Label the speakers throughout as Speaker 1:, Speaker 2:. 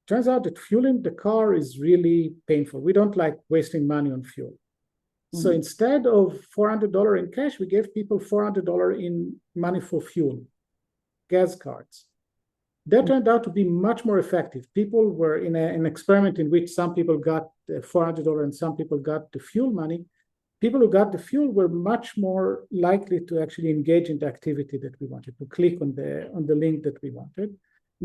Speaker 1: turns out that fueling the car is really painful. We don't like wasting money on fuel. So instead of $400 in cash, we gave people $400 in money for fuel, gas cards. That turned out to be much more effective. People were in an experiment in which some people got $400 and some people got the fuel money. People who got the fuel were much more likely to actually engage in the activity that we wanted, to click on the link that we wanted.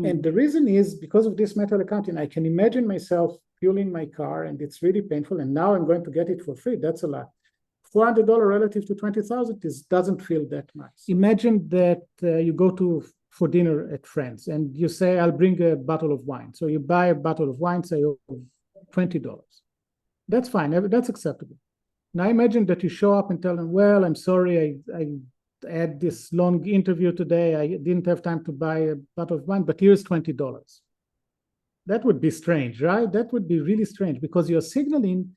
Speaker 1: And the reason is because of this method accounting. I can imagine myself fueling my car, and it's really painful, and now I'm going to get it for free. That's a lot. $400 relative to $20,000 doesn't feel that much. Imagine that you go for dinner at friends, and you say, I'll bring a bottle of wine. So you buy a bottle of wine, say, $20. That's fine. That's acceptable. Now imagine that you show up and tell them, well, I'm sorry, I had this long interview today. I didn't have time to buy a bottle of wine, but here's $20. That would be strange, right? That would be really strange because you're signaling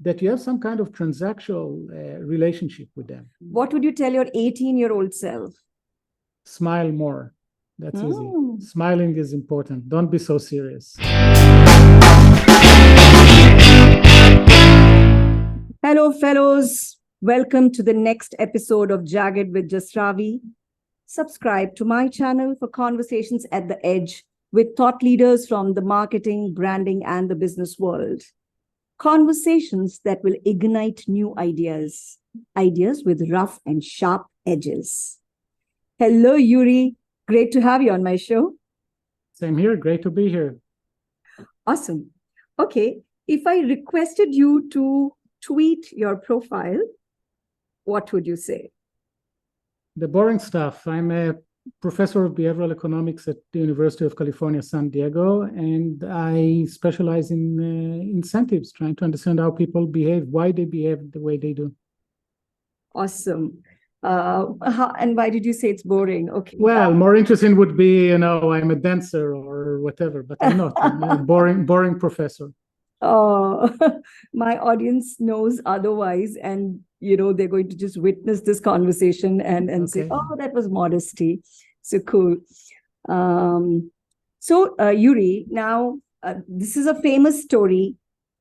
Speaker 1: that you have some kind of transactional relationship with them.
Speaker 2: What would you tell your 18-year-old self?
Speaker 1: Smile more. That's easy. Smiling is important. Don't be so serious.
Speaker 2: Hello, fellows. Welcome to the next episode of Jagged with Jasravi. Subscribe to my channel for conversations at the edge with thought leaders from the marketing, branding, and the business world. Conversations that will ignite new ideas with rough and sharp edges. Hello, Uri. Great to have you on my show.
Speaker 1: Same here. Great to be here.
Speaker 2: Awesome. Okay. If I requested you to tweet your profile, what would you say?
Speaker 1: The boring stuff. I'm a professor of behavioral economics at the University of California, San Diego, and I specialize in incentives, trying to understand how people behave, why they behave the way they do.
Speaker 2: Awesome. And why did you say it's boring? Okay.
Speaker 1: Well, more interesting would be, I'm a dancer or whatever, but I'm not. I'm a boring professor.
Speaker 2: Oh, my audience knows otherwise, and they're going to just witness this conversation and say, oh, that was modesty. So cool. Uri, now this is a famous story,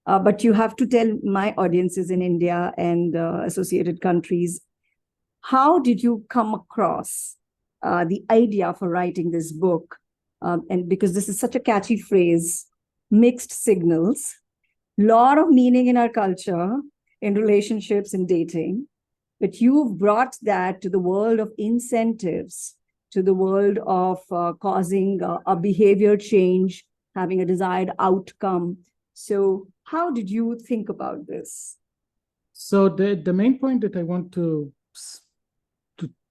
Speaker 2: but you have to tell my audiences in India and associated countries, how did you come across the idea for writing this book? And because this is such a catchy phrase, mixed signals, lot of meaning in our culture, in relationships and dating, but you've brought that to the world of incentives, to the world of causing a behavior change, having a desired outcome. So how did you think about this?
Speaker 1: So the main point that I want to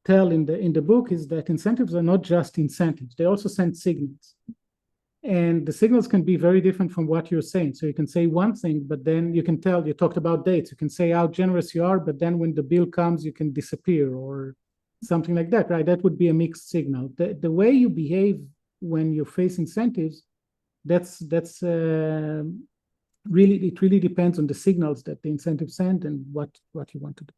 Speaker 1: tell in the book is that incentives are not just incentives. They also send signals. And the signals can be very different from what you're saying. So you can say one thing, but then you can tell, you talked about dates. You can say how generous you are, but then when the bill comes, you can disappear or something like that, right? That would be a mixed signal. The way you behave when you face incentives, that's really depends on the signals that the incentives send and what you want to do.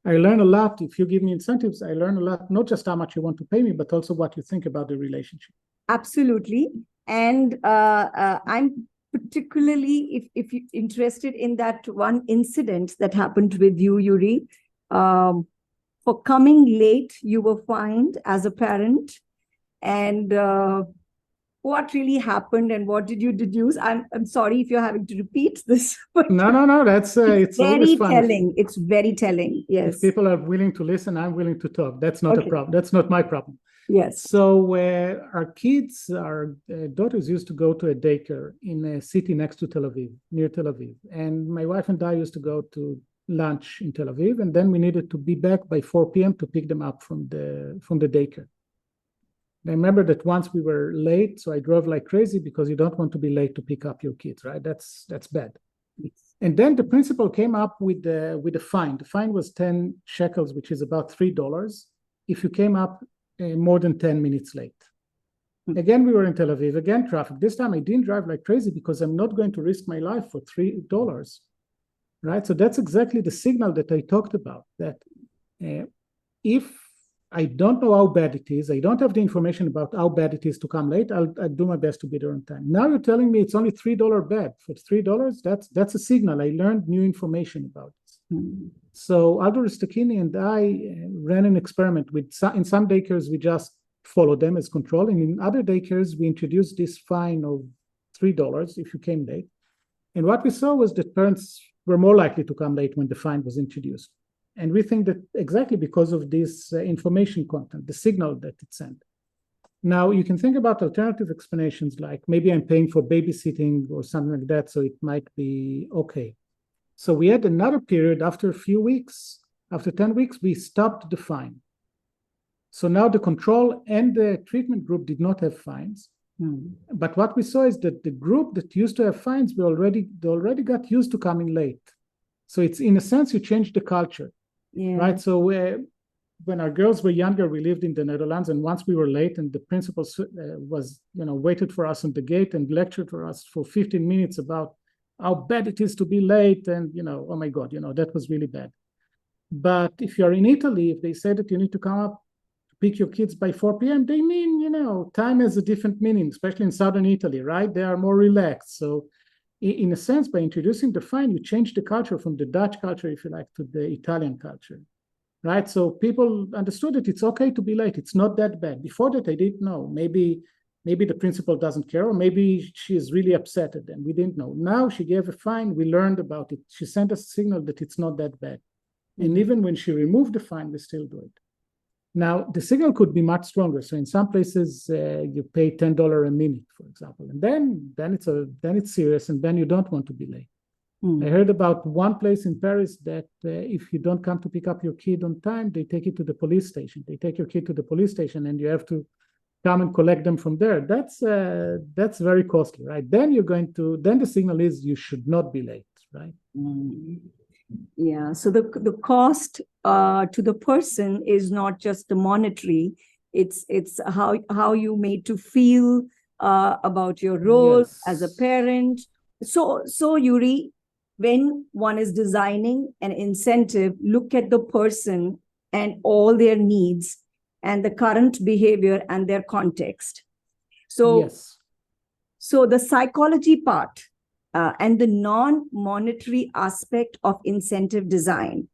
Speaker 1: I learn a lot. If you give me incentives, I learn a lot, not just how much you want to pay me, but also what you think about the relationship.
Speaker 2: Absolutely. And I'm particularly, if you're interested in that one incident that happened with you, Uri, for coming late, you were fined as a parent. And what really happened and what did you deduce? I'm sorry if you're having to repeat this. But
Speaker 1: no, that's it's
Speaker 2: very
Speaker 1: fun.
Speaker 2: telling. It's very telling. Yes.
Speaker 1: If people are willing to listen, I'm willing to talk. That's not a problem. That's not my problem.
Speaker 2: Yes.
Speaker 1: So our daughters used to go to a daycare in a city next to Tel Aviv, near Tel Aviv. And my wife and I used to go to lunch in Tel Aviv, and then we needed to be back by 4 p.m. to pick them up from the daycare. And I remember that once we were late, so I drove like crazy because you don't want to be late to pick up your kids, right? That's bad. Yes. And then the principal came up with a fine. The fine was 10 shekels, which is about $3, if you came up more than 10 minutes late. Again, we were in Tel Aviv, again, traffic. This time I didn't drive like crazy because I'm not going to risk my life for $3, right? So that's exactly the signal that I talked about, that if I don't know how bad it is. I don't have the information about how bad it is to come late. I'll do my best to be there on time. Now you're telling me it's only $3 bad. For $3, that's a signal. I learned new information about this.
Speaker 2: Mm.
Speaker 1: So Aldo Ristachini and I ran an experiment with in some daycares, we just followed them as control. And in other daycares, we introduced this fine of $3 if you came late. And what we saw was that parents were more likely to come late when the fine was introduced. And we think that exactly because of this information content, the signal that it sent. Now, you can think about alternative explanations like maybe I'm paying for babysitting or something like that, so it might be okay. So we had another period after a few weeks, after 10 weeks, we stopped the fine. So now the control and the treatment group did not have fines. But what we saw is that the group that used to have fines, they already got used to coming late. So it's, in a sense, you change the culture.
Speaker 2: Yeah.
Speaker 1: Right. So when our girls were younger, we lived in the Netherlands, and once we were late, and the principal waited for us on the gate and lectured for us for 15 minutes about how bad it is to be late, and oh my God, that was really bad. But if you're in Italy, if they say that you need to come up to pick your kids by 4 p.m., they mean time has a different meaning, especially in southern Italy, right? They are more relaxed. So in a sense, by introducing the fine, you change the culture from the Dutch culture, if you like, to the Italian culture, right? So people understood that it's okay to be late. It's not that bad. Before that, I didn't know. Maybe the principal doesn't care, or maybe she is really upset at them. We didn't know. Now she gave a fine. We learned about it. She sent us a signal that it's not that bad. And even when she removed the fine, we still do it. Now, the signal could be much stronger. So in some places, you pay $10 a minute, for example, and then it's serious, and then you don't want to be late. I heard about one place in Paris that if you don't come to pick up your kid on time, they take it to the police station. They take your kid to the police station, and you have to come and collect them from there. That's very costly, right? Then the signal is you should not be late, right?
Speaker 2: Yeah. So the cost to the person is not just the monetary. It's how you made to feel about your role as a parent. So Uri, when one is designing an incentive, look at the person and all their needs and the current behavior and their context. So the psychology part and the non-monetary aspect of incentive design,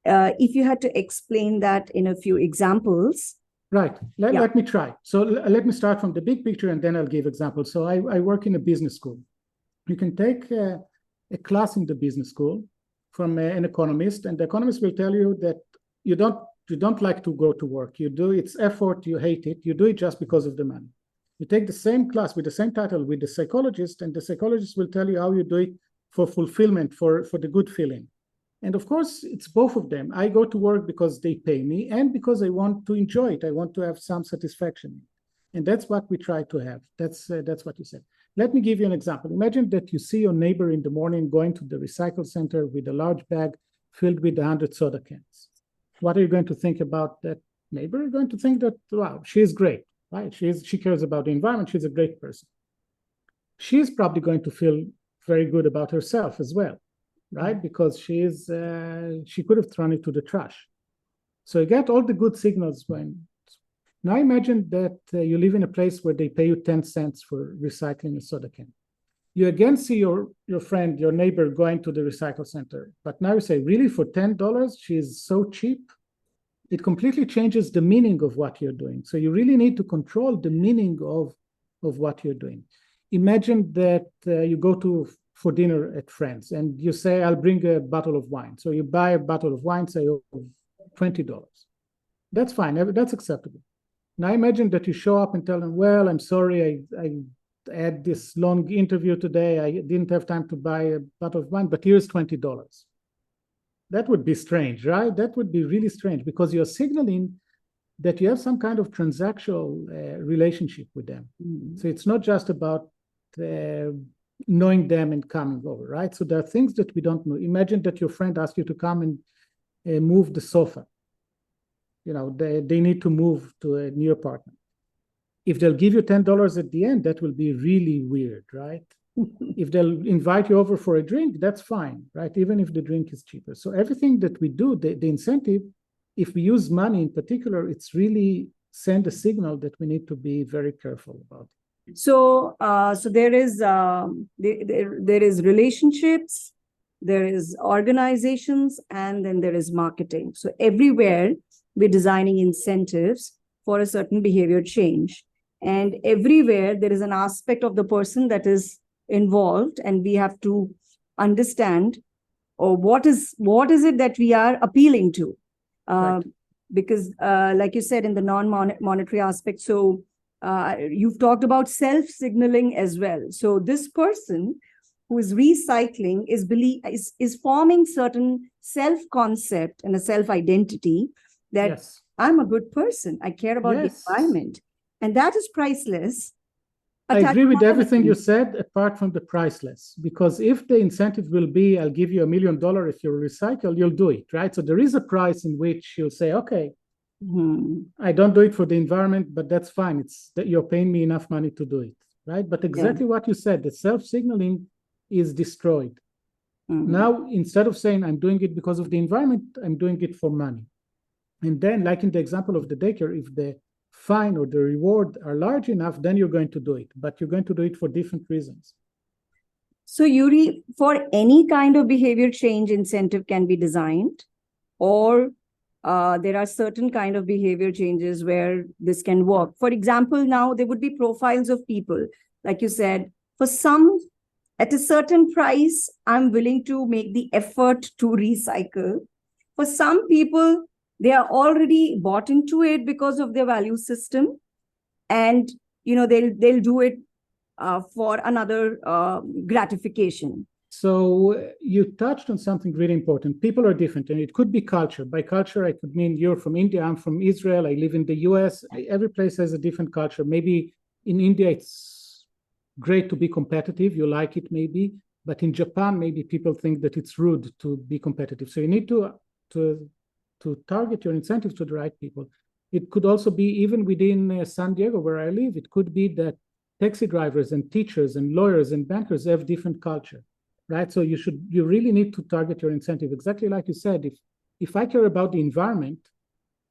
Speaker 2: if you had to explain that in a few examples.
Speaker 1: Right. Let me try. So let me start from the big picture, and then I'll give examples. So I work in a business school. You can take a class in the business school from an economist, and the economist will tell you that you don't like to go to work. You do, it's effort, you hate it. You do it just because of the money. You take the same class with the same title with the psychologist, and the psychologist will tell you how you do it for fulfillment, for the good feeling. And of course, it's both of them. I go to work because they pay me and because I want to enjoy it. I want to have some satisfaction. And that's what we try to have. That's what you said. Let me give you an example. Imagine that you see your neighbor in the morning going to the recycle center with a large bag filled with 100 soda cans. What are you going to think about that neighbor? You're going to think that, wow, she is great, right? She cares about the environment. She's a great person. She's probably going to feel very good about herself as well, right? Because she could have thrown it to the trash. So you get all the good signals when. Now imagine that you live in a place where they pay you 10 cents for recycling a soda can. You again see your friend, your neighbor going to the recycle center. But now you say, really, for $10, she's so cheap? It completely changes the meaning of what you're doing. So you really need to control the meaning of what you're doing. Imagine that you go for dinner at friends and you say, I'll bring a bottle of wine. So you buy a bottle of wine, say, $20. That's fine. That's acceptable. Now imagine that you show up and tell them, well, I'm sorry, I had this long interview today. I didn't have time to buy a bottle of wine, but here's $20. That would be strange, right? That would be really strange because you're signaling that you have some kind of transactional relationship with them. So it's not just about knowing them and coming over, right? So there are things that we don't know. Imagine that your friend asks you to come and move the sofa. They need to move to a new apartment. If they'll give you $10 at the end, that will be really weird, right? If they'll invite you over for a drink, that's fine, right? Even if the drink is cheaper. So everything that we do, the incentive if we use money in particular, it's really send a signal that we need to be very careful about.
Speaker 2: So, there is there is relationships, there is organizations, and then there is marketing. So everywhere we're designing incentives for a certain behavior change, and everywhere there is an aspect of the person that is involved, and we have to understand, or what is it that we are appealing to,
Speaker 1: Right.
Speaker 2: because like you said, in the non-monetary aspect, so you've talked about self-signaling as well. So this person who is recycling is forming certain self-concept and a self-identity that
Speaker 1: Yes.
Speaker 2: I'm a good person, I care about the
Speaker 1: Yes.
Speaker 2: environment, and that is priceless.
Speaker 1: I agree with everything you
Speaker 2: Attachment.
Speaker 1: said, apart from the priceless. Because if the incentive will be, I'll give you $1 million if you recycle, you'll do it, right? So there is a price in which you'll say, okay, I don't do it for the environment, but that's fine. It's that you're paying me enough money to do it, right? But exactly what you said, the self-signaling is destroyed. Now, instead of saying I'm doing it because of the environment, I'm doing it for money. And then, like in the example of the daycare, if the fine or the reward are large enough, then you're going to do it. But you're going to do it for different reasons.
Speaker 2: So, Uri, for any kind of behavior change, incentive can be designed, or there are certain kind of behavior changes where this can work. For example, now there would be profiles of people, like you said, for some, at a certain price, I'm willing to make the effort to recycle. For some people, they are already bought into it because of their value system, and they'll do it for another gratification.
Speaker 1: So you touched on something really important. People are different, and it could be culture. By culture, I could mean you're from India, I'm from Israel, I live in the US. Every place has a different culture. Maybe in India, it's great to be competitive. You like it, maybe. But in Japan, maybe people think that it's rude to be competitive. So you need to target your incentives to the right people. It could also be even within San Diego, where I live, it could be that taxi drivers and teachers and lawyers and bankers have different culture, right? So you really need to target your incentive. Exactly like you said, if I care about the environment,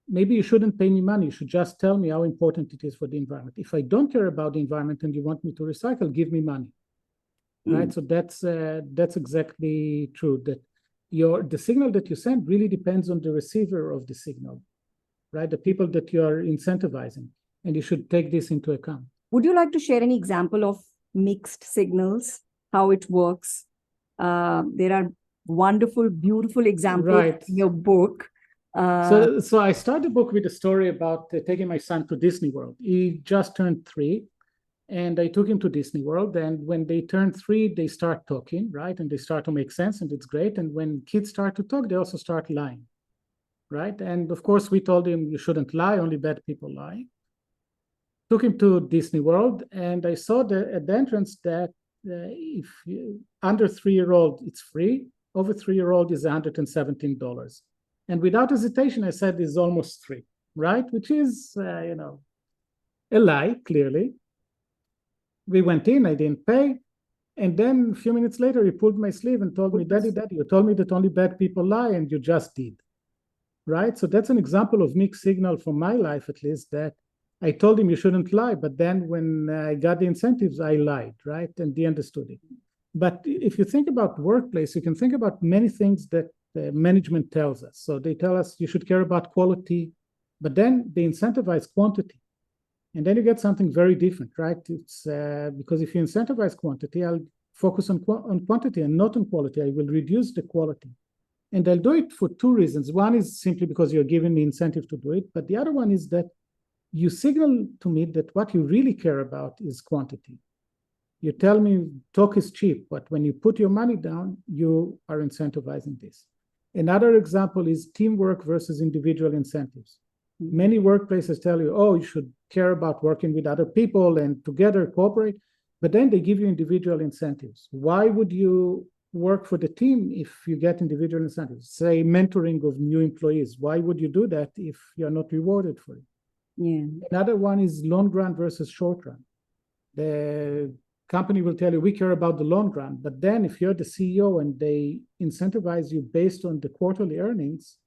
Speaker 1: maybe you shouldn't pay me money. You should just tell me how important it is for the environment. If I don't care about the environment and you want me to recycle, give me money, right? So that's exactly true. That the signal that you send really depends on the receiver of the signal, right? The people that you are incentivizing, and you should take this into account.
Speaker 2: Would you like to share any example of mixed signals, how it works? There are wonderful, beautiful examples in your book.
Speaker 1: So I started the book with a story about taking my son to Disney World. He just turned 3, and I took him to Disney World. And when they turn 3, they start talking, right? And they start to make sense, and it's great. And when kids start to talk, they also start lying, right? And of course, we told him you shouldn't lie, only bad people lie. Took him to Disney World, and I saw at the entrance that if under 3-year-old, it's free. Over 3-year-old is $117. And without hesitation, I said it's almost 3, right? Which is, a lie, clearly. We went in, I didn't pay. And then a few minutes later, he pulled my sleeve and told me, Daddy, you told me that only bad people lie, and you just did, right? So that's an example of mixed signal from my life, at least, that I told him you shouldn't lie, but then when I got the incentives, I lied, right? And he understood it. But if you think about workplace, you can think about many things that management tells us. So they tell us you should care about quality, but then they incentivize quantity. And then you get something very different, right? It's because if you incentivize quantity, I'll focus on quantity and not on quality. I will reduce the quality. And I'll do it for 2 reasons. One is simply because you're giving me incentive to do it. But the other one is that you signal to me that what you really care about is quantity. You tell me talk is cheap, but when you put your money down, you are incentivizing this. Another example is teamwork versus individual incentives. Many workplaces tell you, oh, you should care about working with other people and together cooperate, but then they give you individual incentives. Why would you work for the team if you get individual incentives? Say mentoring of new employees. Why would you do that if you're not rewarded for it?
Speaker 2: Yeah.
Speaker 1: Another one is long run versus short run. The company will tell you, we care about the long run, but then if you're the CEO and they incentivize you based on the quarterly earnings,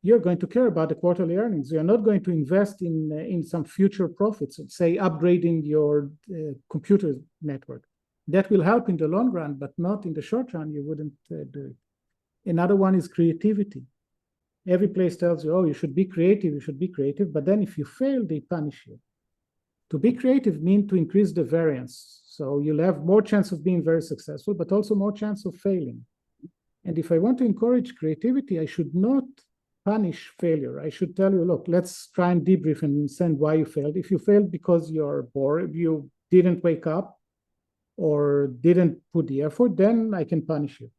Speaker 1: you're going to care about the quarterly earnings. You're not going to invest in some future profits, say upgrading your computer network. That will help in the long run, but not in the short run. You wouldn't do it. Another one is creativity. Every place tells you, oh, you should be creative, but then if you fail, they punish you. To be creative means to increase the variance. So you'll have more chance of being very successful, but also more chance of failing. And if I want to encourage creativity, I should not punish failure. I should tell you, look, let's try and debrief and understand why you failed. If you failed because you're bored, you didn't wake up or didn't put the effort, then I can punish you.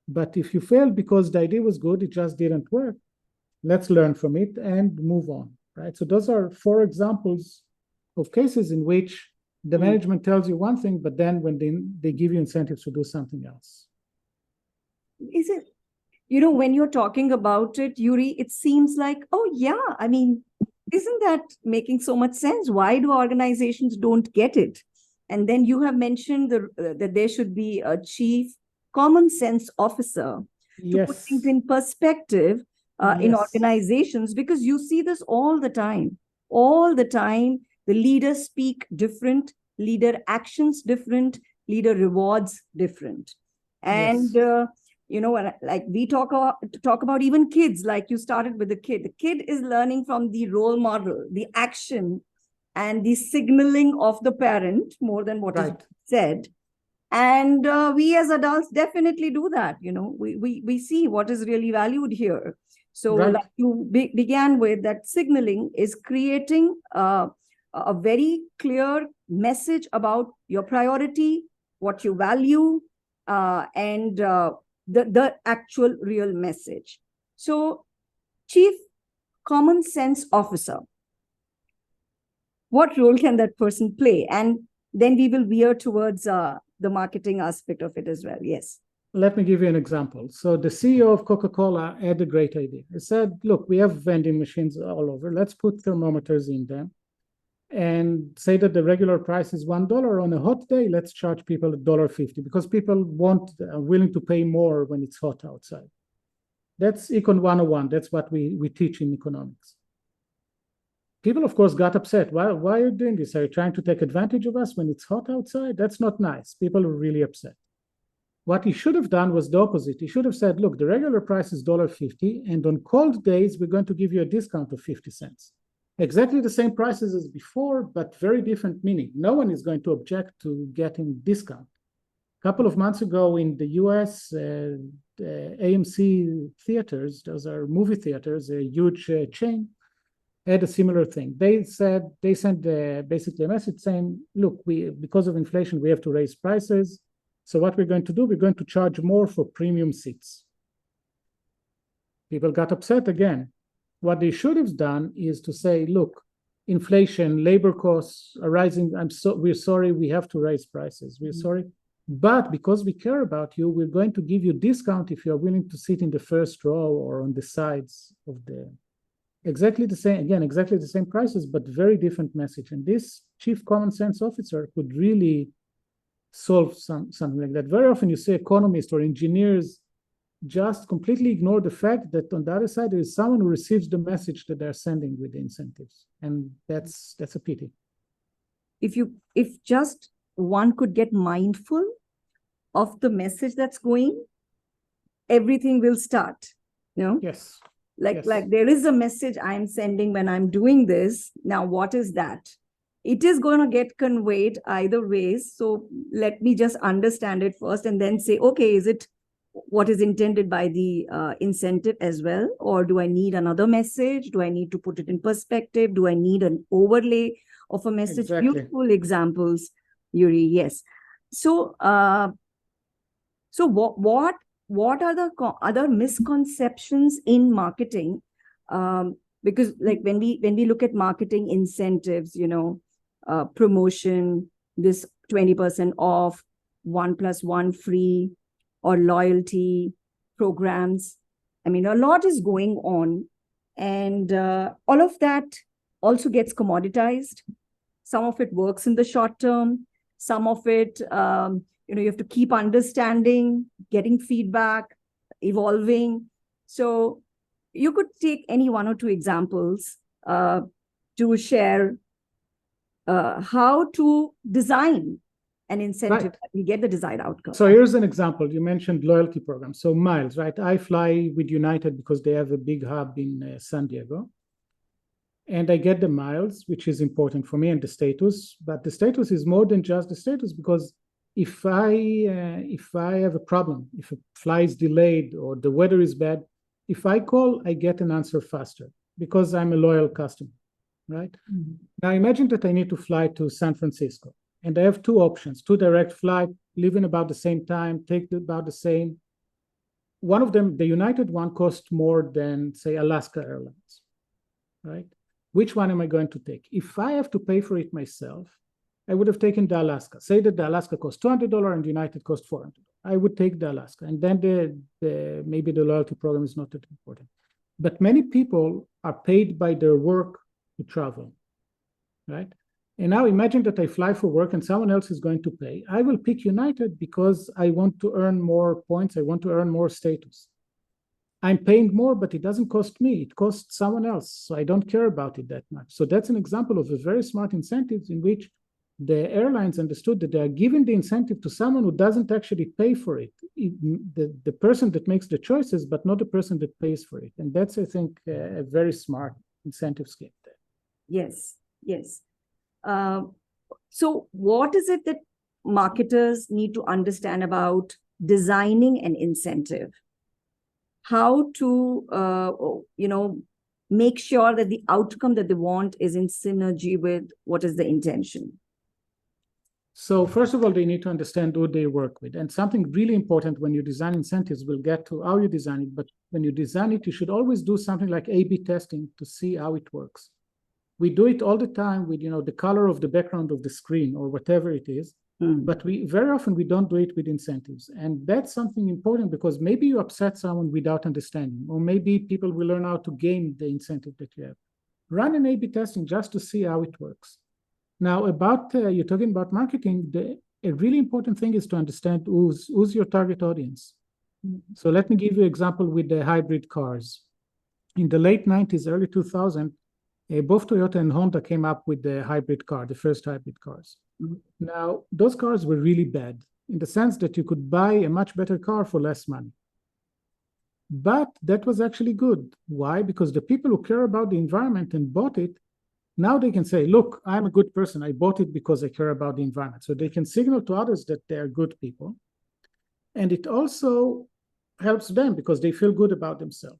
Speaker 1: But if you failed because the idea was good, it just didn't work, let's learn from it and move on, right? So those are 4 examples of cases in which the management tells you one thing, but then when they give you incentives to do something else.
Speaker 2: Is it, when you're talking about it, Uri, it seems like, oh yeah, I mean, isn't that making so much sense? Why do organizations don't get it? And then you have mentioned that there should be a chief common sense officer to put things in perspective in organizations, because you see this all the time. The leaders speak different, leader actions different, leader rewards different. And like we talk about even kids, like you started with the kid is learning from the role model, the action and the signaling of the parent more than what is said. And we as adults definitely do that. We see what is really valued here. So like you began with, that signaling is creating a very clear message about your priority, what you value, and the actual real message. So chief common sense officer, what role can that person play? And then we will veer towards the marketing aspect of it as well. Yes.
Speaker 1: Let me give you an example. So the CEO of Coca-Cola had a great idea. He said, look, we have vending machines all over. Let's put thermometers in them and say that the regular price is $1 on a hot day. Let's charge people $1.50 because people are willing to pay more when it's hot outside. That's Econ 101. That's what we teach in economics. People, of course, got upset. Why are you doing this? Are you trying to take advantage of us when it's hot outside? That's not nice. People are really upset. What he should have done was the opposite. He should have said, look, the regular price is $1.50, and on cold days, we're going to give you a discount of 50 cents. Exactly the same prices as before, but very different meaning. No one is going to object to getting discount. A couple of months ago in the US, AMC theaters, those are movie theaters, a huge chain, had a similar thing. They sent basically a message saying, look, because of inflation, we have to raise prices. So what we're going to do, we're going to charge more for premium seats. People got upset again. What they should have done is to say, look, inflation, labor costs are rising. We're sorry, we have to raise prices. We're sorry. But because we care about you, we're going to give you discount if you're willing to sit in the first row or on the sides of the... Exactly the same prices, but very different message. And this chief common sense officer could really solve something like that. Very often you see economists or engineers just completely ignore the fact that on the other side there is someone who receives the message that they're sending with the incentives, and that's a pity. If
Speaker 2: just one could get mindful of the message that's going, everything will start.
Speaker 1: Yes.
Speaker 2: Like there is a message I'm sending when I'm doing this. Now, what is that? It is going to get conveyed either ways. So let me just understand it first and then say, okay, is it what is intended by the incentive as well? Or do I need another message? Do I need to put it in perspective? Do I need an overlay of a message?
Speaker 1: Exactly.
Speaker 2: Beautiful examples, Uri. Yes. So, what are the other misconceptions in marketing? Because like when we look at marketing incentives, promotion, this 20% off, 1+1 free, or loyalty programs. I mean, a lot is going on, and all of that also gets commoditized. Some of it works in the short term. Some of it, you have to keep understanding, getting feedback, evolving. So you could take any one or two examples to share how to design an incentive that will get the desired outcome.
Speaker 1: So here's an example. You mentioned loyalty programs. So miles, right? I fly with United because they have a big hub in San Diego. And I get the miles, which is important for me, and the status. But the status is more than just the status, because if I have a problem, if a flight is delayed or the weather is bad, if I call, I get an answer faster because I'm a loyal customer, right? Mm-hmm. Now imagine that I need to fly to San Francisco, and I have two options: two direct flights, leave in about the same time, take about the same. One of them, the United one, costs more than, say, Alaska Airlines, right? Which one am I going to take? If I have to pay for it myself, I would have taken the Alaska. Say that the Alaska costs $200 and United costs $400. I would take the Alaska, and then maybe the loyalty program is not that important. But many people are paid by their work to travel, right? And now imagine that I fly for work and someone else is going to pay. I will pick United because I want to earn more points. I want to earn more status. I'm paying more, but it doesn't cost me. It costs someone else. So I don't care about it that much. So that's an example of a very smart incentives in which the airlines understood that they are giving the incentive to someone who doesn't actually pay for it. The person that makes the choices, but not the person that pays for it. And that's, I think, a very smart incentive scheme there.
Speaker 2: Yes, yes. So what is it that marketers need to understand about designing an incentive? How to, make sure that the outcome that they want is in synergy with what is the intention?
Speaker 1: So first of all, they need to understand who they work with. And something really important when you design incentives, we'll get to how you design it, but when you design it, you should always do something like A/B testing to see how it works. We do it all the time with, the color of the background of the screen or whatever it is. But very often we don't do it with incentives. And that's something important because maybe you upset someone without understanding, or maybe people will learn how to game the incentive that you have. Run an A/B testing just to see how it works. Now, you're talking about marketing, a really important thing is to understand who's your target audience. So let me give you an example with the hybrid cars. In the late 90s, early 2000s, both Toyota and Honda came up with the hybrid car, the first hybrid cars. Now, those cars were really bad in the sense that you could buy a much better car for less money. But that was actually good. Why? Because the people who care about the environment and bought it, now they can say, look, I'm a good person. I bought it because I care about the environment. So they can signal to others that they are good people. And it also helps them because they feel good about themselves,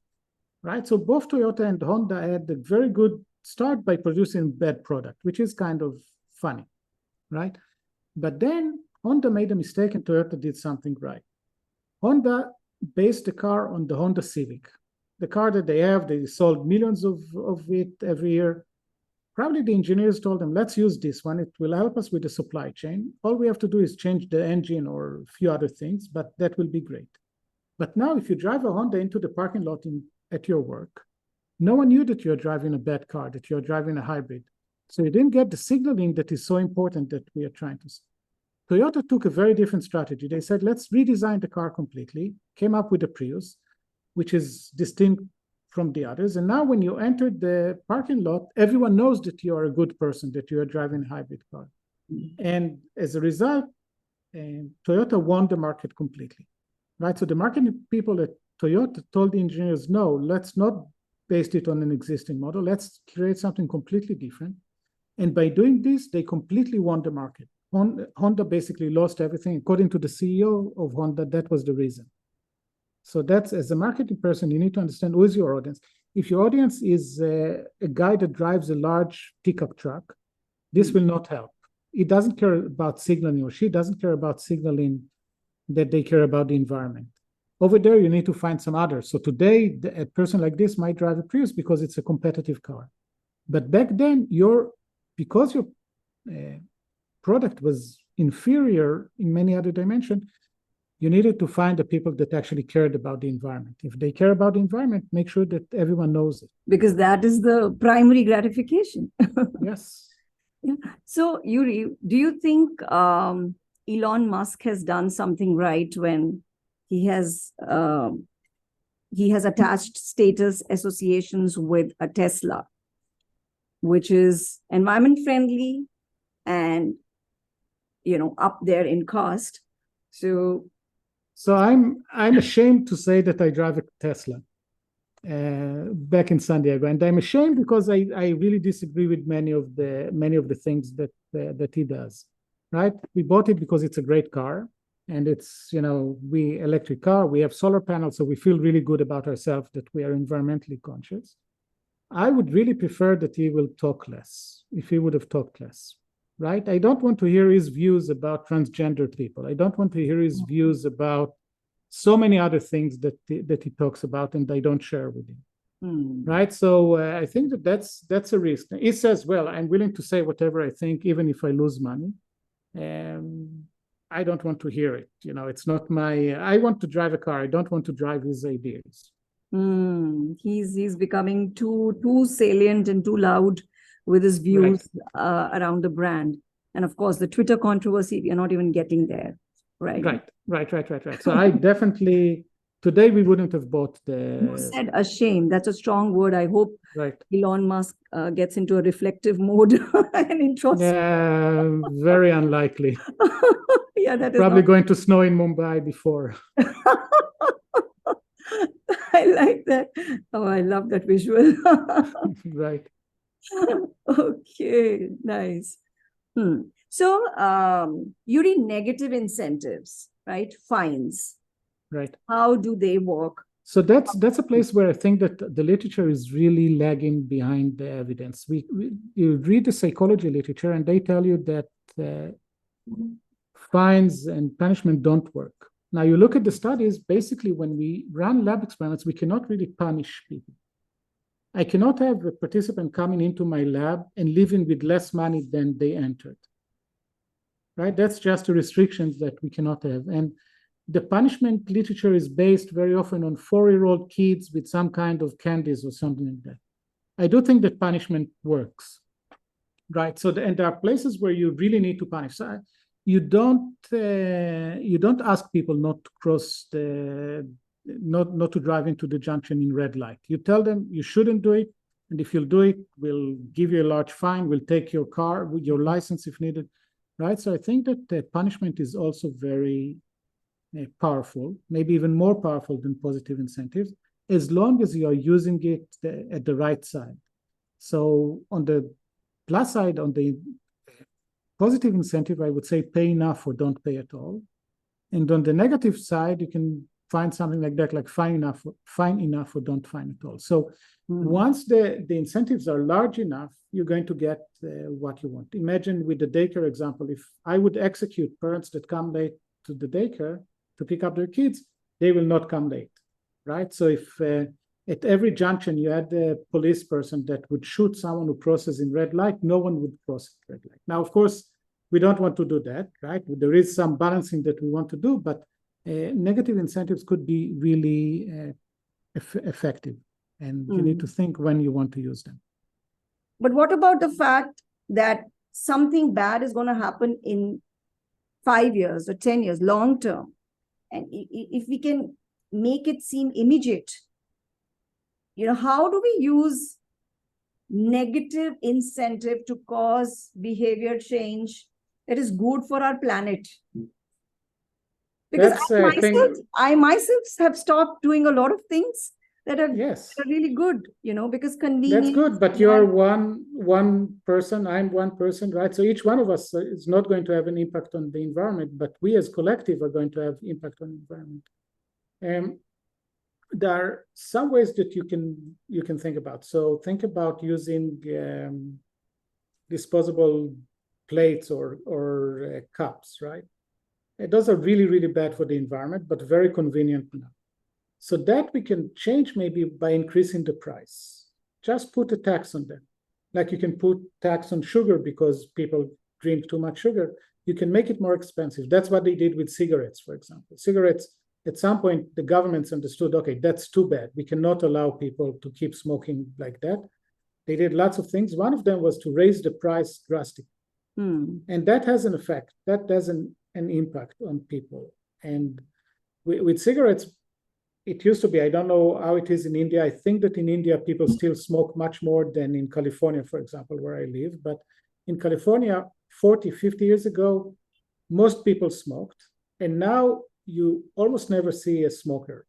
Speaker 1: right? So both Toyota and Honda had a very good start by producing a bad product, which is kind of funny, right? But then Honda made a mistake and Toyota did something right. Honda based the car on the Honda Civic. The car that they sold millions of it every year. Probably the engineers told them, let's use this one. It will help us with the supply chain. All we have to do is change the engine or a few other things, but that will be great. But now if you drive a Honda into the parking lot at your work, no one knew that you're driving a bad car, that you're driving a hybrid. So you didn't get the signaling that is so important that we are trying to see. Toyota took a very different strategy. They said, let's redesign the car completely, came up with a Prius, which is distinct from the others. And now when you enter the parking lot, everyone knows that you are a good person, that you are driving a hybrid car. And as a result, Toyota won the market completely, right? So the marketing people at Toyota told the engineers, no, let's not base it on an existing model. Let's create something completely different. And by doing this, they completely won the market. Honda basically lost everything. According to the CEO of Honda, that was the reason. So that's, as a marketing person, you need to understand who is your audience. If your audience is a guy that drives a large pickup truck, this will not help. He doesn't care about signaling, or she doesn't care about signaling that they care about the environment. Over there, you need to find some others. So today, a person like this might drive a Prius because it's a competitive car. But back then, because your product was inferior in many other dimensions, you needed to find the people that actually cared about the environment. If they care about the environment, make sure that everyone knows it.
Speaker 2: Because that is the primary gratification.
Speaker 1: Yes.
Speaker 2: Yeah. So, Uri, do you think Elon Musk has done something right when he has he has attached status associations with a Tesla, which is environment friendly and, up there in cost. So
Speaker 1: I'm ashamed to say that I drive a Tesla back in San Diego, and I'm ashamed because I really disagree with many of the things that he does. Right? We bought it because it's a great car, and it's we electric car. We have solar panels, so we feel really good about ourselves that we are environmentally conscious. I would really prefer that he will talk less. If he would have talked less. Right? I don't want to hear his views about transgender people. I don't want to hear his views about so many other things that he talks about, and I don't share with him. Right? So I think that's a risk. He says, well, I'm willing to say whatever I think, even if I lose money. I don't want to hear it. It's not I want to drive a car. I don't want to drive his ideas.
Speaker 2: He's becoming too salient and too loud with his views around the brand. And of course, the Twitter controversy, we are not even getting there. Right.
Speaker 1: So I definitely, today we wouldn't have bought
Speaker 2: You said ashamed. That's a strong word. I hope Elon Musk gets into a reflective mode and introspect.
Speaker 1: Yeah, very unlikely.
Speaker 2: Yeah, that is
Speaker 1: probably going to snow in Mumbai before.
Speaker 2: I like that. Oh, I love that visual.
Speaker 1: Right.
Speaker 2: Okay, nice. So, Uri, negative incentives, right? Fines.
Speaker 1: Right.
Speaker 2: How do they work?
Speaker 1: So that's a place where I think that the literature is really lagging behind the evidence. You read the psychology literature, and they tell you that fines and punishment don't work. Now you look at the studies, basically when we run lab experiments, we cannot really punish people. I cannot have a participant coming into my lab and leaving with less money than they entered. Right? That's just the restrictions that we cannot have. And the punishment literature is based very often on 4-year-old kids with some kind of candies or something like that. I do think that punishment works. Right? So and there are places where you really need to punish. So you don't ask people not to cross not to drive into the junction in red light. You tell them you shouldn't do it, and if you'll do it, we'll give you a large fine. We'll take your car, with your license if needed. Right? So I think that the punishment is also very powerful, maybe even more powerful than positive incentives, as long as you are using it at the right side. So on the plus side, on the positive incentive, I would say pay enough or don't pay at all. And on the negative side, you can find something like that, like fine enough or don't fine at all. So once the incentives are large enough, you're going to get what you want. Imagine with the daycare example, if I would execute parents that come late to the daycare to pick up their kids, they will not come late, right? So if at every junction you had a police person that would shoot someone who crosses in red light, no one would cross red light. Now, of course, we don't want to do that, right? There is some balancing that we want to do, but negative incentives could be really effective, and you need to think when you want to use them.
Speaker 2: But what about the fact that something bad is going to happen in 5 years or 10 years, long term? And if we can make it seem immediate, how do we use negative incentive to cause behavior change that is good for our planet? Because I myself have stopped doing a lot of things that are really good, because convenience.
Speaker 1: That's good, but you're one person, I'm one person, right? So each one of us is not going to have an impact on the environment, but we as collective are going to have impact on the environment. There are some ways that you can think about. So think about using disposable plates or cups, right? Those are really, really bad for the environment, but very convenient now. So that we can change maybe by increasing the price. Just put a tax on them. Like you can put tax on sugar because people drink too much sugar. You can make it more expensive. That's what they did with cigarettes, for example. Cigarettes, at some point, the governments understood, okay, that's too bad. We cannot allow people to keep smoking like that. They did lots of things. One of them was to raise the price drastically. And that has an effect. That has an impact on people. And with cigarettes, it used to be, I don't know how it is in India. I think that in India, people still smoke much more than in California, for example, where I live. But in California, 40, 50 years ago, most people smoked. And now you almost never see a smoker.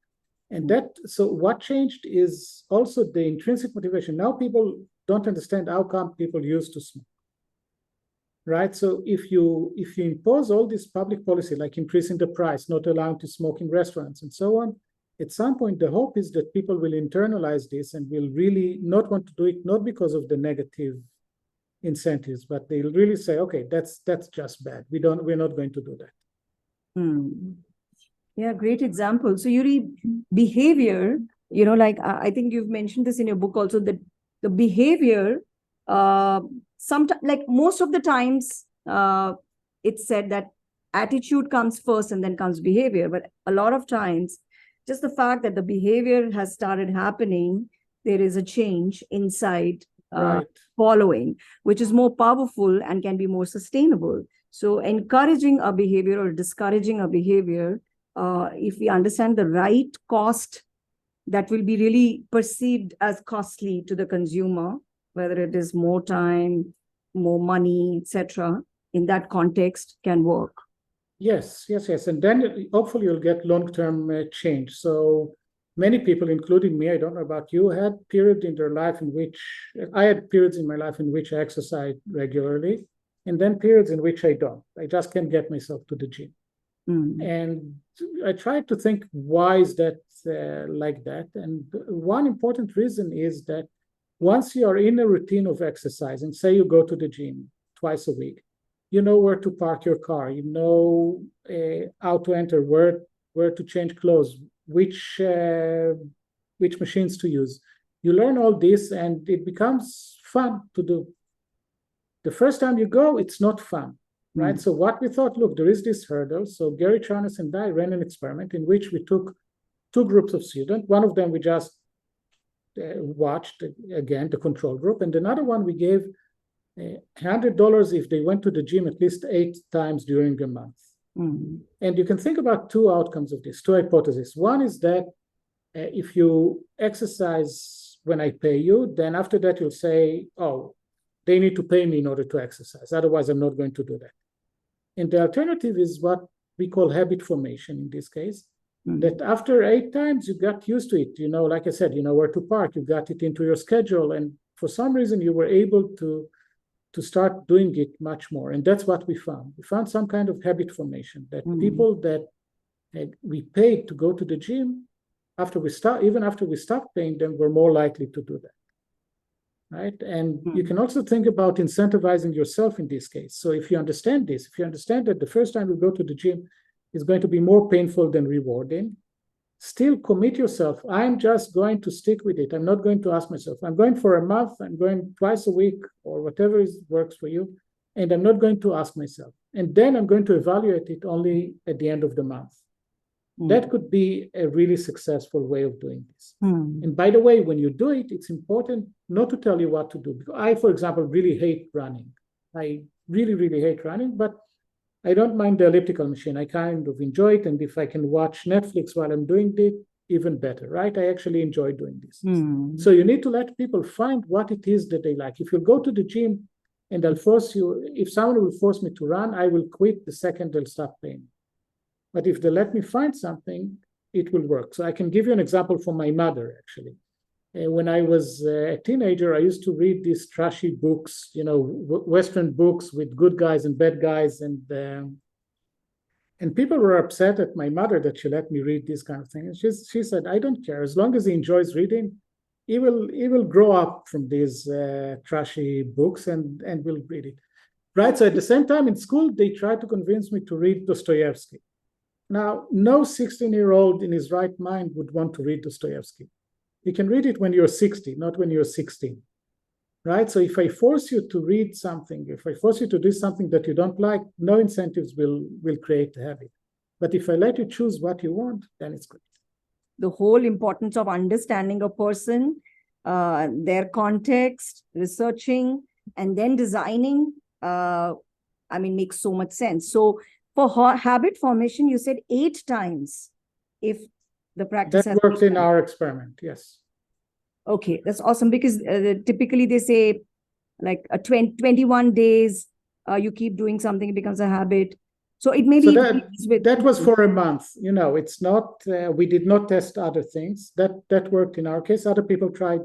Speaker 1: And so what changed is also the intrinsic motivation. Now people don't understand how come people used to smoke. Right. So if you impose all this public policy, like increasing the price, not allowing to smoke in restaurants and so on, at some point, the hope is that people will internalize this and will really not want to do it, not because of the negative incentives, but they'll really say, okay, that's just bad. We're not going to do that.
Speaker 2: Yeah, great example. So Uri, behavior, like I think you've mentioned this in your book also, that the behavior, sometimes, like most of the times, it's said that attitude comes first and then comes behavior. But a lot of times, just the fact that the behavior has started happening, there is a change inside following, which is more powerful and can be more sustainable. So encouraging a behavior or discouraging a behavior, if we understand the right cost that will be really perceived as costly to the consumer, whether it is more time, more money, etc., in that context can work.
Speaker 1: Yes. And then hopefully you'll get long-term change. So many people, including me, I don't know about you, had periods in their life in which I had periods in my life in which I exercise regularly, and then periods in which I don't. I just can't get myself to the gym. And I tried to think, why is that like that? And one important reason is that once you are in a routine of exercising, say you go to the gym twice a week, you know where to park your car, you know how to enter, where to change clothes, which machines to use. You learn all this and it becomes fun to do. The first time you go, it's not fun, right? So what we thought, look, there is this hurdle. So Gary Charnes and I ran an experiment in which we took two groups of students. One of them we just watched, again, the control group, and another one we gave $100 if they went to the gym at least 8 times during a month. And you can think about two outcomes of this, two hypotheses. One is that if you exercise when I pay you, then after that you'll say, oh, they need to pay me in order to exercise. Otherwise, I'm not going to do that. And the alternative is what we call habit formation in this case, that after 8 times, you got used to it. Like I said, you know where to park, you got it into your schedule. And for some reason, you were able to start doing it much more. And that's what we found. We found some kind of habit formation, that people that we paid to go to the gym, even after we stopped paying them, were more likely to do that. Right? And you can also think about incentivizing yourself in this case. So if you understand this, if you understand that the first time you go to the gym is going to be more painful than rewarding, still commit yourself. I'm just going to stick with it. I'm not going to ask myself. I'm going for a month. I'm going twice a week or whatever works for you. And I'm not going to ask myself. And then I'm going to evaluate it only at the end of the month. That could be a really successful way of doing this. And by the way, when you do it, it's important not to tell you what to do. Because I, for example, really hate running. I really, really hate running, but I don't mind the elliptical machine. I kind of enjoy it. And if I can watch Netflix while I'm doing it, even better, right? I actually enjoy doing this. So you need to let people find what it is that they like. If you go to the gym and I'll force you, if someone will force me to run, I will quit the second they'll stop paying. But if they let me find something, it will work. So I can give you an example from my mother, actually. When I was a teenager, I used to read these trashy books, Western books with good guys and bad guys. And people were upset at my mother that she let me read this kind of thing. And she said, I don't care. As long as he enjoys reading, he will grow up from these trashy books and will read it. Right? So at the same time in school, they tried to convince me to read Dostoevsky. Now, no 16-year-old in his right mind would want to read Dostoevsky. You can read it when you're 60, not when you're 16, right? So if I force you to read something, if I force you to do something that you don't like, no incentives will create a habit. But if I let you choose what you want, then it's good.
Speaker 2: The whole importance of understanding a person, their context, researching, and then designing, makes so much sense. So for habit formation, you said 8 times. If The practice
Speaker 1: that worked in our experiment, yes.
Speaker 2: Okay, that's awesome, because typically they say like 21 days, you keep doing something, it becomes a habit. So it may be
Speaker 1: that was for a month. It's not, we did not test other things. That worked in our case. Other people tried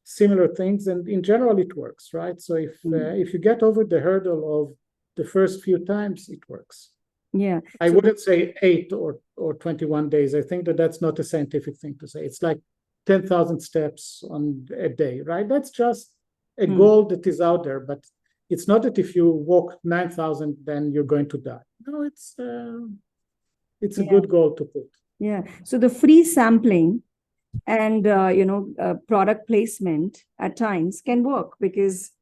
Speaker 1: similar things, and in general it works, right? So if you get over the hurdle of the first few times, it works.
Speaker 2: Yeah.
Speaker 1: I wouldn't say 8 or 21 days. I think that's not a scientific thing to say. It's like 10,000 steps on a day, right? That's just a goal that is out there, but it's not that if you walk 9,000, then you're going to die. No, it's a good goal to put.
Speaker 2: Yeah. So the free sampling and product placement at times can work, because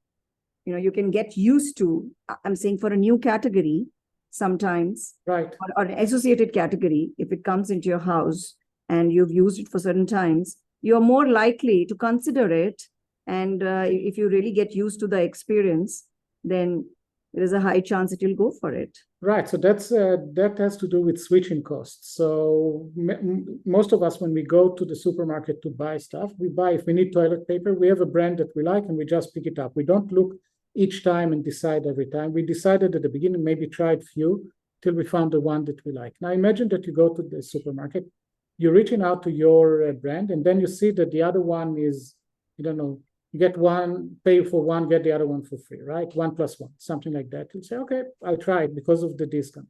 Speaker 2: you can get used to, I'm saying, for a new category sometimes,
Speaker 1: right,
Speaker 2: or an associated category, if it comes into your house and you've used it for certain times, you're more likely to consider it. And if you really get used to the experience, then there is a high chance that you'll go for it.
Speaker 1: Right. So that has to do with switching costs. So most of us, when we go to the supermarket to buy stuff, we buy, if we need toilet paper, we have a brand that we like and we just pick it up. We don't look each time and decide every time. We decided at the beginning, maybe tried few till we found the one that we like. Now imagine that you go to the supermarket, you're reaching out to your brand, and then you see that the other one is, you get one, pay for one, get the other one for free, right? 1+1, something like that. You'll say, okay, I'll try it because of the discount.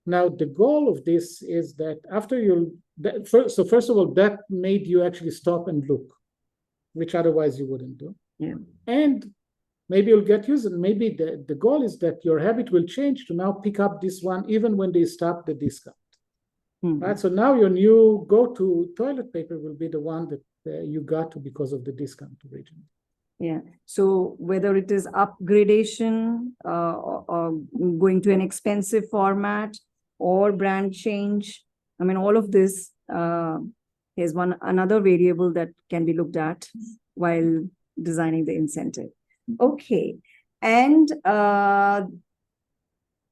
Speaker 1: Now, the goal of this is that after so first of all, that made you actually stop and look, which otherwise you wouldn't do.
Speaker 2: Yeah.
Speaker 1: And maybe you'll get used, and maybe the goal is that your habit will change to now pick up this one even when they stop the discount. Right? So now your new go-to toilet paper will be the one that you got to because of the discount originally.
Speaker 2: Yeah. So whether it is upgradation or going to an expensive format or brand change, I mean, all of this is another variable that can be looked at while designing the incentive. Okay. And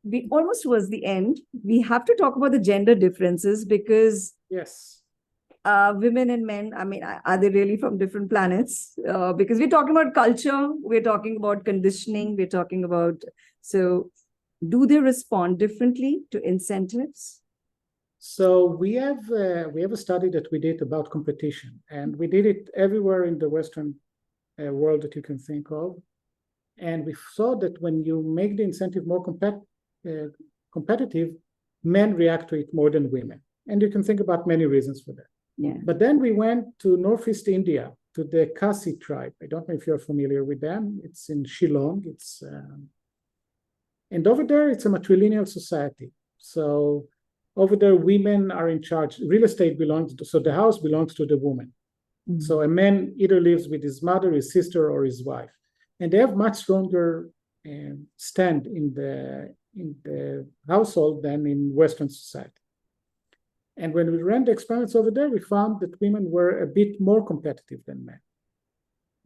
Speaker 2: we almost towards the end, we have to talk about the gender differences, because
Speaker 1: yes,
Speaker 2: women and men, I mean, are they really from different planets? Because we're talking about culture, we're talking about conditioning, we're talking about, so do they respond differently to incentives?
Speaker 1: So we have a study that we did about competition, and we did it everywhere in the Western world that you can think of. And we saw that when you make the incentive more competitive, men react to it more than women. And you can think about many reasons for that.
Speaker 2: Yeah.
Speaker 1: But then we went to Northeast India, to the Khasi tribe. I don't know if you're familiar with them. It's in Shillong. And over there, it's a matrilineal society. So over there, women are in charge. Real estate so the house belongs to the woman. Mm-hmm. So a man either lives with his mother, his sister, or his wife. And they have much stronger stand in the household than in Western society. And when we ran the experiments over there, we found that women were a bit more competitive than men.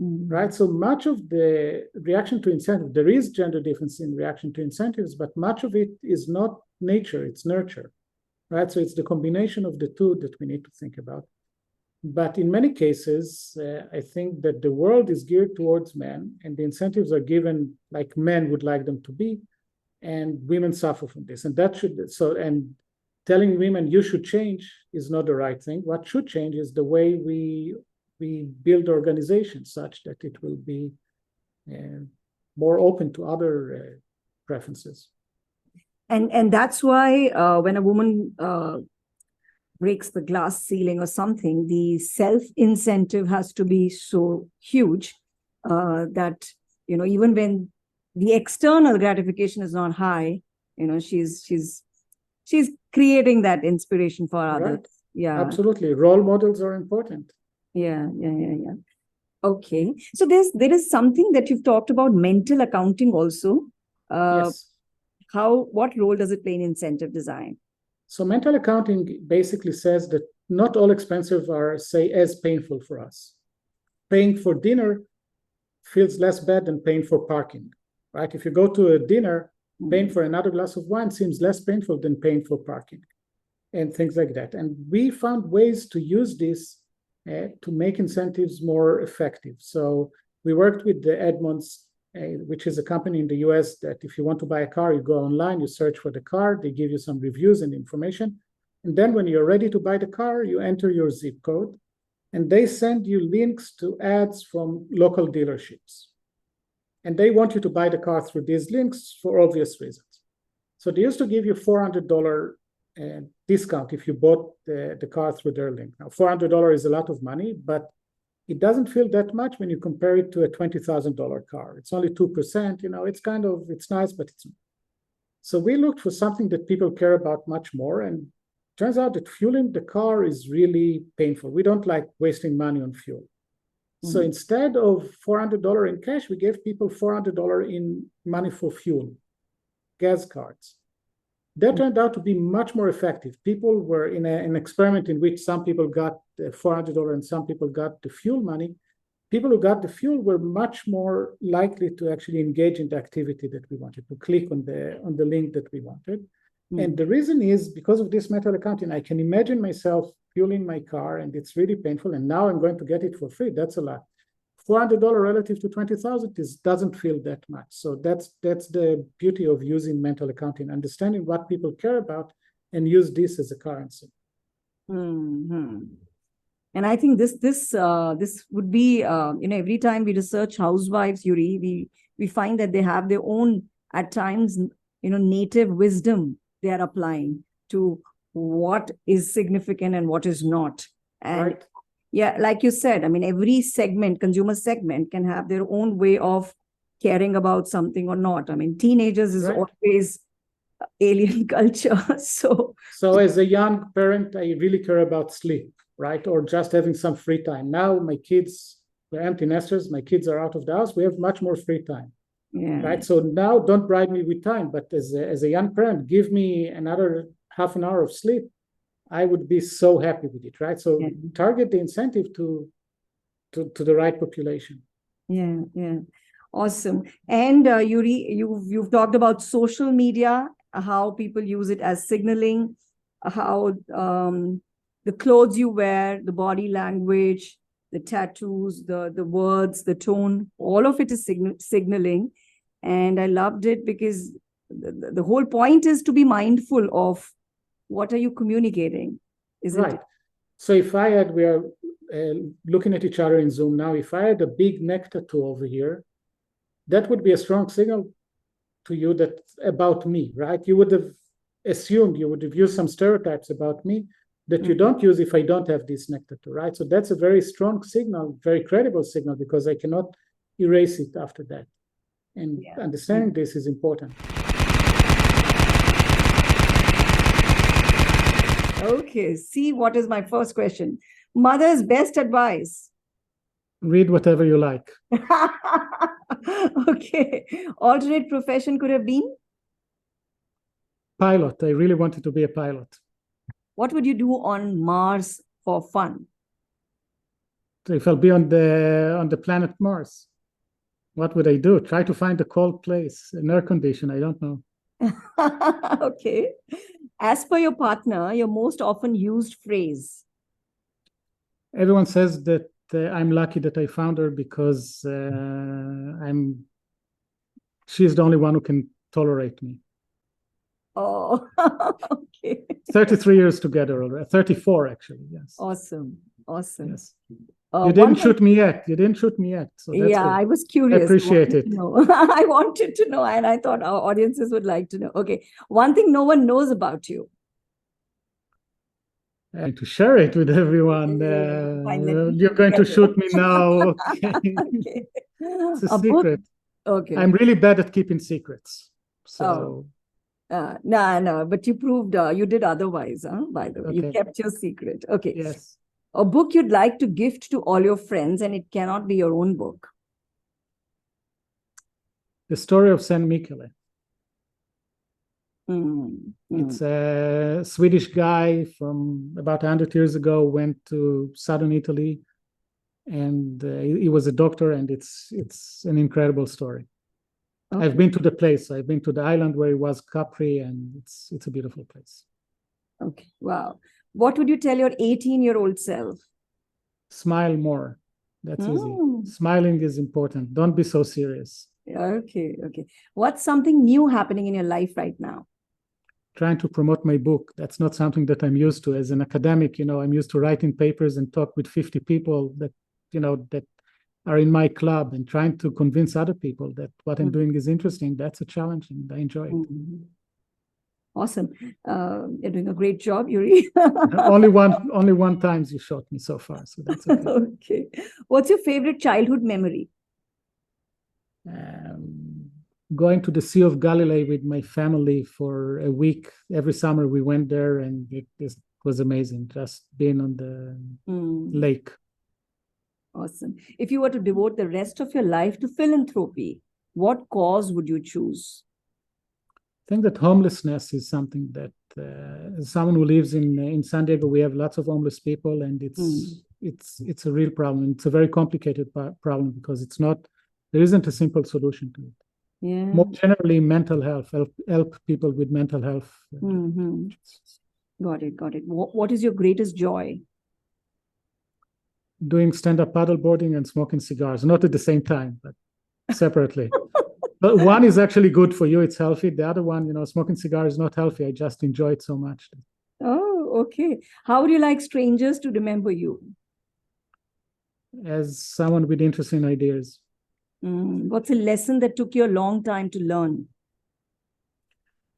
Speaker 1: Mm-hmm. Right? So much of the reaction to incentive, there is gender difference in reaction to incentives, but much of it is not nature, it's nurture. Right? So it's the combination of the two that we need to think about. But in many cases, I think that the world is geared towards men, and the incentives are given like men would like them to be, and women suffer from this. And and telling women you should change is not the right thing. What should change is the way we build organizations such that it will be more open to other preferences.
Speaker 2: And that's why when a woman breaks the glass ceiling or something, the self-incentive has to be so huge that, even when the external gratification is not high, she's creating that inspiration for others.
Speaker 1: Right.
Speaker 2: Yeah,
Speaker 1: absolutely. Role models are important.
Speaker 2: Yeah. Okay. So there is something that you've talked about, mental accounting also.
Speaker 1: Yes.
Speaker 2: What role does it play in incentive design?
Speaker 1: So mental accounting basically says that not all expenses are, say, as painful for us. Paying for dinner feels less bad than paying for parking, right? If you go to a dinner, paying for another glass of wine seems less painful than paying for parking. and things like that. And we found ways to use this to make incentives more effective. So we worked with the Edmunds, which is a company in the US that if you want to buy a car, you go online, you search for the car, they give you some reviews and information. And then when you're ready to buy the car, you enter your zip code, and they send you links to ads from local dealerships. And they want you to buy the car through these links for obvious reasons. So they used to give you $400 discount if you bought the car through their link. Now, $400 is a lot of money, but it doesn't feel that much when you compare it to a $20,000 car. It's only 2%, it's nice, but it's not. So we looked for something that people care about much more, and turns out that fueling the car is really painful. We don't like wasting money on fuel. Mm-hmm. So instead of $400 in cash, we gave people $400 in money for fuel, gas cards. That turned out to be much more effective. People were in an experiment in which some people got $400 and some people got the fuel money. People who got the fuel were much more likely to actually engage in the activity that we wanted, to click on the link that we wanted. Mm. And the reason is because of this metal accounting. I can imagine myself fueling my car, and it's really painful, and now I'm going to get it for free. That's a lot. $400 relative to $20,000 doesn't feel that much. So that's the beauty of using mental accounting, understanding what people care about and use this as a currency.
Speaker 2: Mm-hmm. And I think this would be every time we research housewives, Uri, we find that they have their own, at times, native wisdom they are applying to what is significant and what is not. And right. Yeah, like you said, every consumer segment can have their own way of caring about something or not. Teenagers is right. Always alien culture. So
Speaker 1: as a young parent, I really care about sleep, right? Or just having some free time. Now my kids, we're empty nesters, my kids are out of the house, we have much more free time. Yeah. Right. So now don't bribe me with time, but as a young parent, give me another half an hour of sleep. I would be so happy with it, right? So yeah. Target the incentive to the right population.
Speaker 2: Yeah, yeah, awesome. And Uri, you've talked about social media, how people use it as signaling, how the clothes you wear, the body language, the tattoos, the words, the tone, all of it is signaling. And I loved it because the whole point is to be mindful of what are you communicating, isn't
Speaker 1: right.
Speaker 2: it?
Speaker 1: So we are looking at each other in Zoom now, if I had a big neck tattoo over here, that would be a strong signal to you that about me, right? You would have assumed, you would have used some stereotypes about me that you don't use if I don't have this neck tattoo, right? So that's a very strong signal, very credible signal, because I cannot erase it after that. And understanding this is important.
Speaker 2: Okay, see, what is my first question? Mother's best advice?
Speaker 1: Read whatever you like.
Speaker 2: Okay. Alternate profession could have been?
Speaker 1: Pilot. I really wanted to be a pilot.
Speaker 2: What would you do on Mars for fun?
Speaker 1: So if I'll be on the planet Mars, what would I do? Try to find a cold place, an air condition. I don't know.
Speaker 2: Okay. As per your partner, your most often used phrase?
Speaker 1: Everyone says that I'm lucky that I found her because she's the only one who can tolerate me.
Speaker 2: Oh, okay.
Speaker 1: 33 years together already. 34, actually, yes.
Speaker 2: Awesome.
Speaker 1: Yes. You didn't shoot me yet. So that's good.
Speaker 2: I was curious.
Speaker 1: I appreciate it.
Speaker 2: I wanted to know, and I thought our audiences would like to know. Okay. One thing no one knows about you.
Speaker 1: And to share it with everyone. You're going to shoot me now. Okay. Okay. It's a secret.
Speaker 2: Okay.
Speaker 1: I'm really bad at keeping secrets. So.
Speaker 2: No, but you proved you did otherwise, by the way. Okay. You kept your secret. Okay.
Speaker 1: Yes.
Speaker 2: A book you'd like to gift to all your friends, and it cannot be your own book.
Speaker 1: The Story of Saint Michele.
Speaker 2: Mm.
Speaker 1: It's a Swedish guy from about 100 years ago, went to southern Italy, and he was a doctor, and it's an incredible story. Okay. I've been to the place. I've been to the island where it was Capri, and it's a beautiful place.
Speaker 2: Okay. Wow. What would you tell your 18-year-old self?
Speaker 1: Smile more. That's easy.
Speaker 2: Mm.
Speaker 1: Smiling is important. Don't be so serious.
Speaker 2: Okay. Okay. What's something new happening in your life right now?
Speaker 1: Trying to promote my book. That's not something that I'm used to. As an academic, I'm used to writing papers and talk with 50 people that, that are in my club, and trying to convince other people that what I'm doing is interesting. That's a challenge, and I enjoy it.
Speaker 2: Mm-hmm. Awesome. You're doing a great job, Uri.
Speaker 1: only one times you shot me so far, so that's okay.
Speaker 2: Okay. What's your favorite childhood memory?
Speaker 1: Going to the Sea of Galilee with my family for a week. Every summer we went there, and it was amazing, just being on the lake.
Speaker 2: Awesome. If you were to devote the rest of your life to philanthropy, what cause would you choose?
Speaker 1: I think that homelessness is something that, as someone who lives in San Diego, we have lots of homeless people, and it's a real problem. It's a very complicated problem, because there isn't a simple solution to it.
Speaker 2: Yeah.
Speaker 1: More generally, mental health, help people with mental health.
Speaker 2: Got it. What is your greatest joy?
Speaker 1: Doing stand-up paddleboarding and smoking cigars, not at the same time, but separately. But one is actually good for you. It's healthy. The other one, smoking cigar is not healthy. I just enjoy it so much.
Speaker 2: Oh, okay. How would you like strangers to remember you?
Speaker 1: As someone with interesting ideas.
Speaker 2: What's a lesson that took you a long time to learn?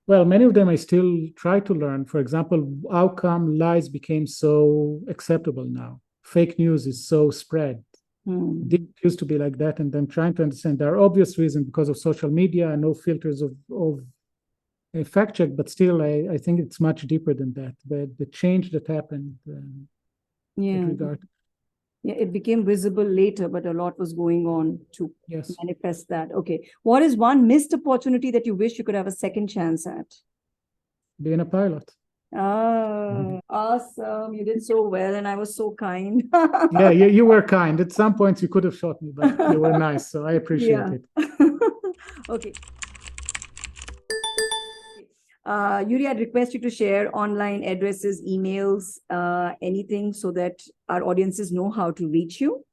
Speaker 1: Well, many of them I still try to learn. For example, how come lies became so acceptable now? Fake news is so spread. It didn't used to be like that. And then trying to understand, there are obvious reasons because of social media and no filters of a fact check, but still, I think it's much deeper than that. The change that happened in regard.
Speaker 2: Yeah, it became visible later, but a lot was going on to manifest that. Okay. What is one missed opportunity that you wish you could have a second chance at?
Speaker 1: Being a pilot.
Speaker 2: Awesome. You did so well, and I was so kind.
Speaker 1: Yeah, you were kind. At some points you could have shot me, but you were nice, so I appreciate it.
Speaker 2: Okay. Uri, I'd request you to share online addresses, emails, anything, so that our audiences know how to reach you.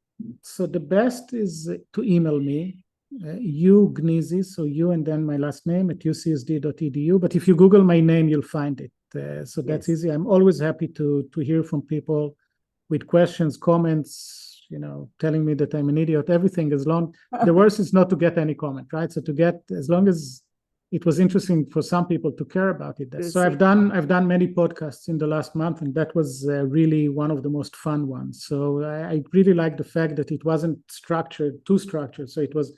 Speaker 1: So the best is to email me, Uri Gneezy, so you and then my last name at ucsd.edu. But if you Google my name, you'll find it. So that's easy. I'm always happy to hear from people with questions, comments, telling me that I'm an idiot, everything. As long, the worst is not to get any comment, right? So as long as it was interesting for some people to care about it. So I've done many podcasts in the last month, and that was really one of the most fun ones. So I really like the fact that it wasn't too structured. So it was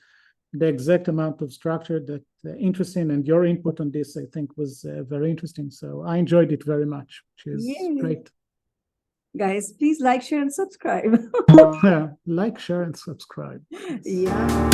Speaker 1: the exact amount of structure that interesting, and your input on this, I think, was very interesting. So I enjoyed it very much, which is great.
Speaker 2: Guys, please like, share, and subscribe.
Speaker 1: Yeah, like, share, and subscribe.
Speaker 2: Yes. Yeah.